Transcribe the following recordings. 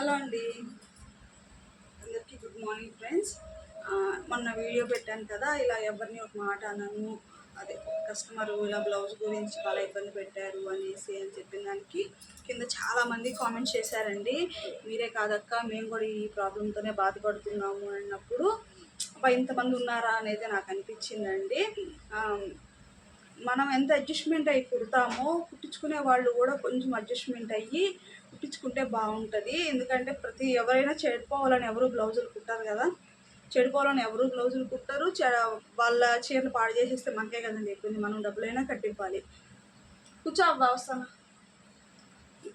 Hello అండి, అందరికీ good morning friends. మొన్న వీడియో పెట్టాను కదా, ఇలా ఎవరిని ఒక మాట అన్నాను, అదే కస్టమర్ ఇలా బ్లౌజ్ గురించి చాలా ఇబ్బంది పెట్టారు అనేసి అని చెప్పిన దానికి కింద చాలామంది కామెంట్స్ చేశారండి. మీరే కాదక్క, మేము కూడా ఈ ప్రాబ్లంతోనే బాధపడుతున్నాము అన్నప్పుడు ఇంతమంది ఉన్నారా అనేది నాకు అనిపించిందండి. మనం ఎంత అడ్జస్ట్మెంట్ అయ్యి కుడతామో కుట్టించుకునే వాళ్ళు కూడా కొంచెం అడ్జస్ట్మెంట్ అయ్యి కుట్టించుకుంటే బాగుంటుంది. ఎందుకంటే ఎవరైనా చెడిపోవాలని ఎవరు బ్లౌజులు కుట్టారు కదా, చెడిపోవాలని ఎవరు బ్లౌజులు కుట్టారు. వాళ్ళ చీరలు పాడు చేసేస్తే మనకే కదండి చెప్పింది, మనం డబ్బులైనా కట్టివ్వాలి. కూర్చో అబ్బా, వస్తాను.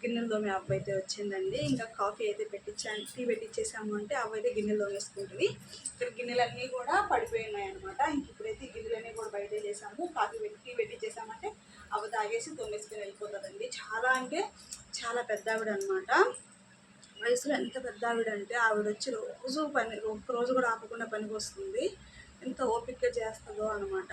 గిన్నెలు తోమే అవ్వ అయితే వచ్చిందండి. ఇంకా కాఫీ అయితే పెట్టించాను, టీ పెట్టించేసాము అంటే అవ్వ అయితే గిన్నెలు తోమేసుకుంటుంది. ఇక్కడ గిన్నెలన్నీ కూడా పడిపోయినాయి అనమాట. ఇంక ఇప్పుడైతే గిన్నెలన్నీ కూడా బయట చేసాము, కాఫీ పెట్టి టీ పెట్టించేసామంటే అవ్వ తాగేసి తోమేసుకొని వెళ్ళిపోతుందండి. చాలా అంటే చాలా పెద్ద ఆవిడ అనమాట. వయసులో ఎంత పెద్ద ఆవిడ అంటే ఆవిడ వచ్చి రోజు ఒక్కరోజు కూడా ఆపకుండా పనికి వస్తుంది. ఎంత ఓపికగా చేస్తుందో అనమాట.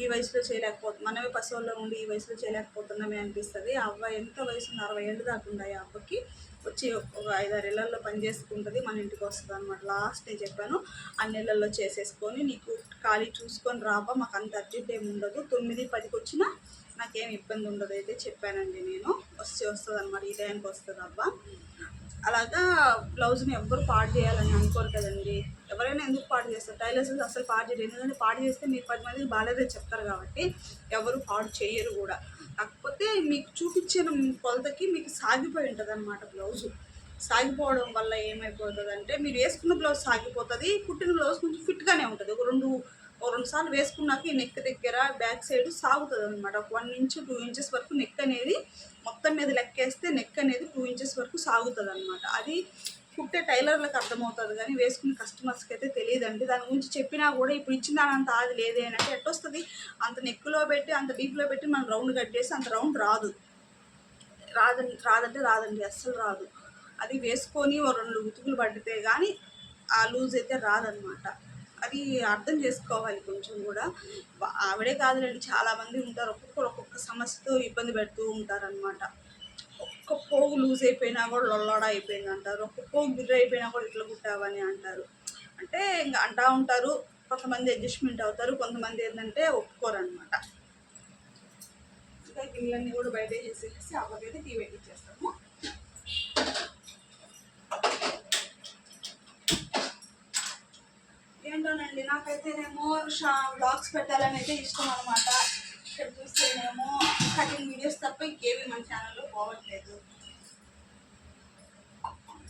ఈ వయసులో చేయలేకపోతుంది, మనమే పశువుల్లో ఉండి ఈ వయసులో చేయలేకపోతున్నామే అనిపిస్తుంది. ఆ అవ్వ ఎంత వయసు 60 ఏళ్ళు దాకా ఉంది. ఆ అవ్వకి వచ్చి ఒక 5-6 ఏళ్ళల్లో పని చేసుకుంటుంది, మన ఇంటికి వస్తుంది అనమాట. లాస్ట్ నేను చెప్పాను, అన్ని నెలల్లో చేసేసుకొని నీకు ఖాళీ చూసుకొని రాబా, మాకు అంత అర్జెంట్ ఏమి ఉండదు, 9-10కి వచ్చినా నాకేం ఇబ్బంది ఉండదు అయితే చెప్పానండి. నేను వస్తుంది అనమాట, ఈ టైంకి వస్తుంది అబ్బా. అలాగా బ్లౌజ్ని ఎవ్వరు పాడు చేయాలని అనుకోరు కదండి. ఎవరైనా ఎందుకు పాడు చేస్తారు? టైలర్స్ అసలు పాడు చేయరు, ఎందుకంటే పాడు చేస్తే మీరు 10 మందికి బాగాలేదని చెప్తారు కాబట్టి ఎవరు పాడు చేయరు కూడా. కాకపోతే మీకు చూపించిన కొలతకి మీకు సాగిపోయి ఉంటుంది అనమాట బ్లౌజు. సాగిపోవడం వల్ల ఏమైపోతుంది అంటే, మీరు వేసుకున్న బ్లౌజ్ సాగిపోతుంది, కుట్టిన బ్లౌజ్ కొంచెం ఫిట్గానే ఉంటుంది. ఒక రెండు సార్లు వేసుకున్నాక ఈ నెక్ దగ్గర బ్యాక్ సైడ్ సాగుతుంది అనమాట. ఒక 1 ఇంచ్ 2 ఇంచెస్ వరకు నెక్ అనేది మొత్తం మీద లెక్కేస్తే నెక్ అనేది 2 ఇంచెస్ వరకు సాగుతుంది అనమాట. అది కుట్టే టైలర్లకు అర్థమవుతుంది, కానీ వేసుకునే కస్టమర్స్కి అయితే తెలియదండి. దాని గురించి చెప్పినా కూడా ఇప్పుడు ఇచ్చిన దానంత అది లేదే అని అంటే ఎట్టొస్తుంది? అంత నెక్కులో పెట్టి అంత డీప్లో పెట్టి మనం రౌండ్ కట్ చేసి అంత రౌండ్ రాదండి, అస్సలు రాదు. అది వేసుకొని ఓ 2 ఉతుకులు పడితే కానీ ఆ లూజ్ అయితే రాదనమాట. అది అర్థం చేసుకోవాలి కొంచెం కూడా. ఆవిడే కాదులేండి, చాలామంది ఉంటారు, ఒక్కొక్కరు ఒక్కొక్క సమస్యతో ఇబ్బంది పెడుతూ ఉంటారనమాట. ఒక్క పోగు లూజ్ అయిపోయినా కూడా లొల్లడ అయిపోయింది అంటారు, ఒక్క పోగు బిర్ర అయిపోయినా కూడా ఇట్లా కుట్టావని అంటారు. అంటే ఇంకా అంటూ ఉంటారు. కొంతమంది అడ్జస్ట్మెంట్ అవుతారు, కొంతమంది ఏంటంటే ఒప్పుకోరు అనమాట. ఇంకా గిన్నెలన్నీ కూడా బయట చేసేసి అవ్వకైతే టీ పెట్టించేస్తాము. ఏంటోనండి, నాకైతేనేమో బ్లాగ్స్ పెట్టాలని అయితే ఇష్టం అనమాట. ఇక్కడ చూస్తేనేమో కటింగ్ వీడియోస్ తప్ప ఇంకేవి మన ఛానల్లో పోవట్లేదు.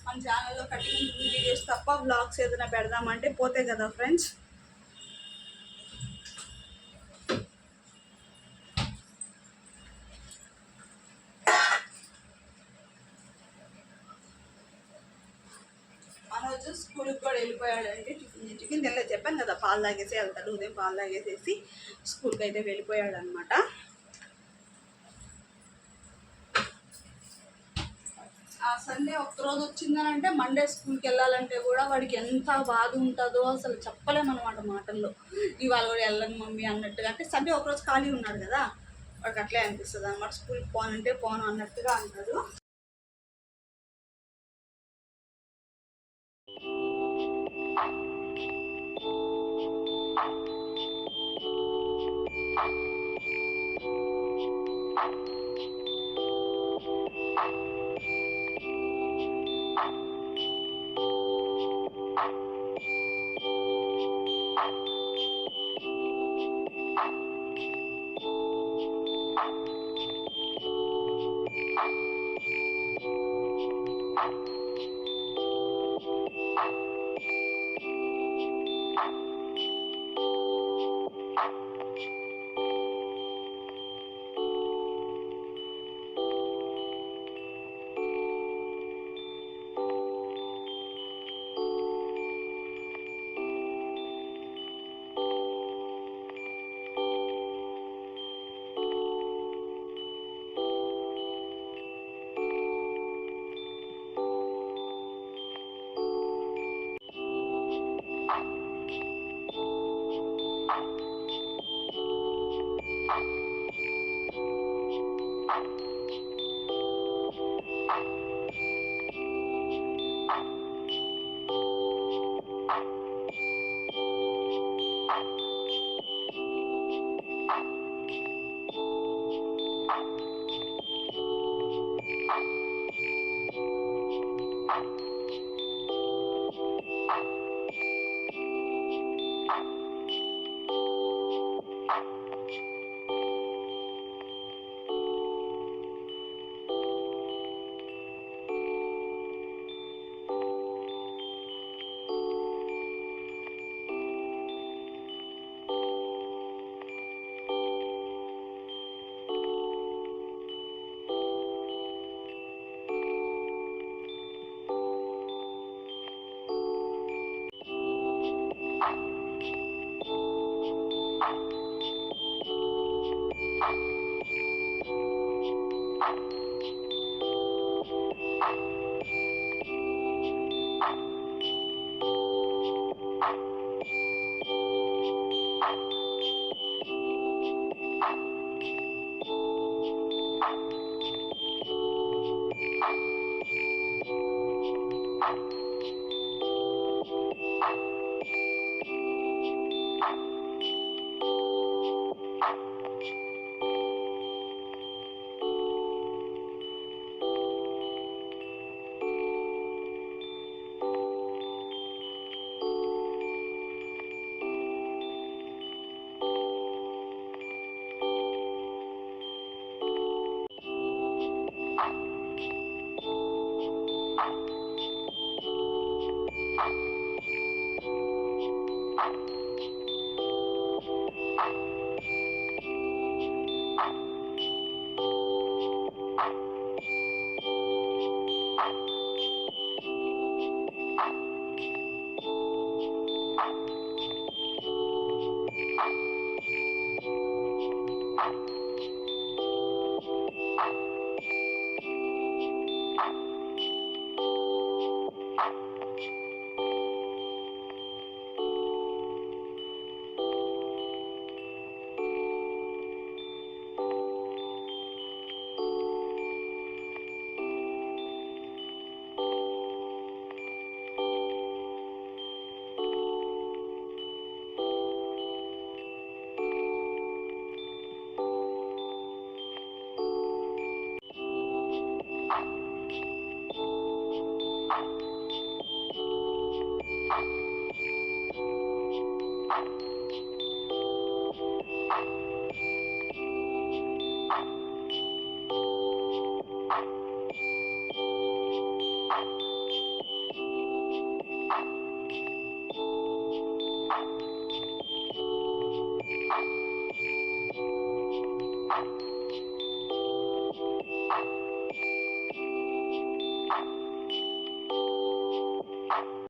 మన ఛానల్లో కటింగ్ వీడియోస్ తప్ప బ్లాగ్స్ ఏదైనా పెడదామంటే పోతే కదా ఫ్రెండ్స్. మనోజు స్కూల్కి కూడా వెళ్ళిపోయాడండి. టిఫిన్ తెల్ల చెప్పాను కదా, పాలు తాగేసి వెళ్తాడు. ఉదయం పాలు తాగేసేసి స్కూల్కి అయితే వెళ్ళిపోయాడు అనమాట. సండే ఒక్కరోజు వచ్చిందనంటే మండే స్కూల్కి వెళ్ళాలంటే కూడా వాడికి ఎంత బాధ ఉంటుందో అసలు చెప్పలేమన్నమాట మాటల్లో. ఇవాళ కూడా వెళ్ళను మమ్మీ అన్నట్టుగా. అంటే సండే ఒకరోజు ఖాళీ ఉన్నాడు కదా, వాడికి అట్లే అనిపిస్తుంది అనమాట. స్కూల్కి పోనంటే పోను అన్నట్టుగా అంటాడు.